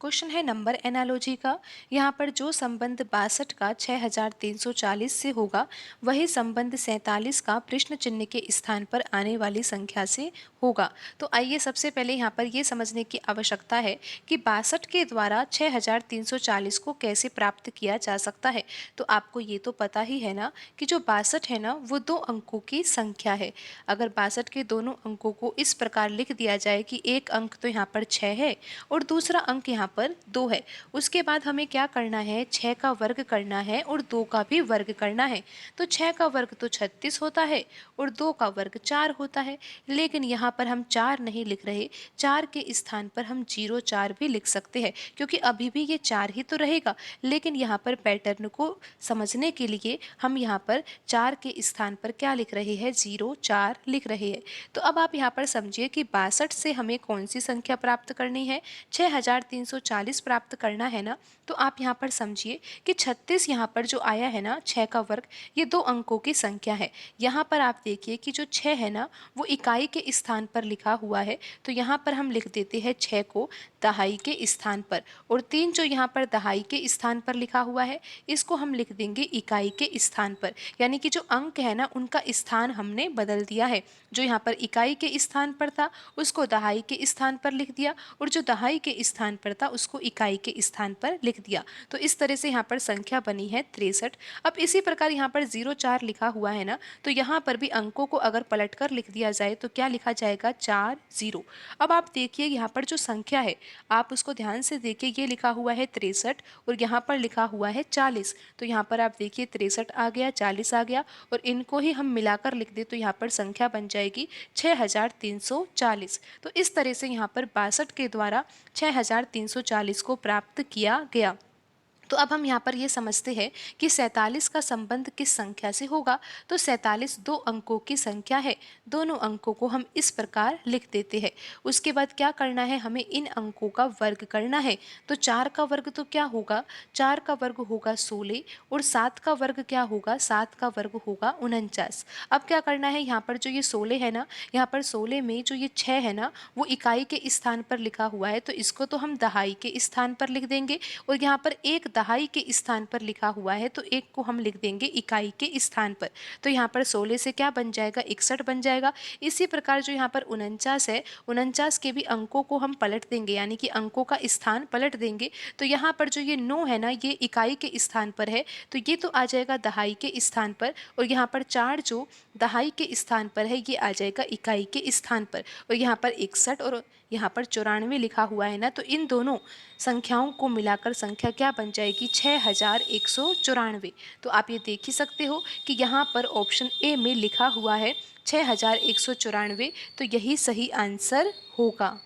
Question है number analogy का। यहाँ पर जो संबंध 62 का 6340 से होगा वही संबंध 47 का प्रश्न चिन्ह के स्थान पर आने वाली संख्या से होगा। तो आइए सबसे पहले यहाँ पर ये समझने की आवश्यकता है कि 62 के द्वारा 6340 को कैसे प्राप्त किया जा सकता है। तो आपको ये तो पता ही है ना कि जो 62 है ना वो दो अंकों की संख्या है। अगर 62 के दोनों अंकों को इस प्रकार लिख दिया जाए कि एक अंक तो यहाँ पर 6 है और दूसरा अंक यहाँ पर 2 है, उसके बाद हमें क्या करना है, 6 का वर्ग करना है और 2 का भी वर्ग करना है। तो 6 का वर्ग तो 36 होता है और 2 का वर्ग 4 होता है। लेकिन यहाँ पर हम 4 नहीं लिख रहे, 4 के स्थान पर हम 04 भी लिख सकते हैं, क्योंकि अभी भी ये 4 ही तो रहेगा। लेकिन यहाँ पर पैटर्न को समझने के लिए हम यहाँ पर 4 के स्थान पर क्या लिख रहे हैं, 04 लिख रहे हैं। तो अब आप यहाँ पर समझिए कि 62 से हमें कौन सी संख्या प्राप्त करनी है, 6340 प्राप्त करना है ना। तो आप यहाँ पर समझिए कि 36 यहाँ पर जो आया है ना, 6 का वर्ग, ये दो अंकों की संख्या है। यहाँ पर आप देखिए कि जो 6 है ना वो इकाई के स्थान पर लिखा हुआ है, तो यहाँ पर हम लिख देते हैं 6 को दहाई के स्थान पर, और 3 जो यहाँ पर दहाई के स्थान पर लिखा हुआ है इसको हम लिख देंगे इकाई के स्थान पर। यानी कि जो अंक है ना उनका स्थान हमने बदल दिया है। जो यहाँ पर इकाई के स्थान पर था उसको दहाई के स्थान पर लिख दिया, और जो दहाई के स्थान पर था उसको इकाई के स्थान पर लिख दिया। तो इस तरह से यहाँ पर संख्या बनी है 63। अब इसी प्रकार यहाँ पर 04 लिखा हुआ है ना, तो यहाँ पर भी अंकों को अगर पलटकर लिख दिया जाए तो क्या लिखा जाएगा, 40। अब आप देखिए यहाँ पर जो संख्या है आप उसको ध्यान से देखिए, ये लिखा हुआ है 63 और यहाँ पर लिखा हुआ है 40। तो यहाँ पर आप देखिए 63 आ गया, 40 आ गया, और इनको ही हम मिलाकर लिख दे तो यहाँ पर संख्या बन जाएगी 6340। तो इस तरह से यहाँ पर 62 के द्वारा 6340 को प्राप्त किया गया। तो अब हम यहाँ पर ये समझते हैं कि 47 का संबंध किस संख्या से होगा। तो 47 दो अंकों की संख्या है, दोनों अंकों को हम इस प्रकार लिख देते हैं। उसके बाद क्या करना है, हमें इन अंकों का वर्ग करना है। तो 4 का वर्ग तो क्या होगा, 4 का वर्ग होगा 16, और 7 का वर्ग क्या होगा, 7 का वर्ग होगा 49। अब क्या करना है, यहाँ पर जो ये 16 है ना, यहाँ पर 16 में जो ये 6 है ना वो इकाई के स्थान पर लिखा हुआ है, तो इसको तो हम दहाई के स्थान पर लिख देंगे, और यहाँ पर एक दहाई के स्थान पर लिखा हुआ है तो एक को हम लिख देंगे इकाई के स्थान पर। तो यहाँ पर 16 से क्या बन जाएगा, 61 बन जाएगा। इसी प्रकार जो यहाँ पर 49 है, 49 के भी अंकों को हम पलट देंगे, यानी कि अंकों का स्थान पलट देंगे। तो यहाँ पर जो ये 9 है ना ये इकाई के स्थान पर है, तो ये तो आ जाएगा दहाई के स्थान पर, और यहाँ पर 4 जो दहाई के स्थान पर है ये आ जाएगा इकाई के स्थान पर, और यहाँ पर 61 और यहाँ पर 94 लिखा हुआ है ना, तो इन दोनों संख्याओं को मिलाकर संख्या क्या बन जाएगी, 6194। तो आप ये देख ही सकते हो कि यहाँ पर ऑप्शन ए में लिखा हुआ है 6194, तो यही सही आंसर होगा।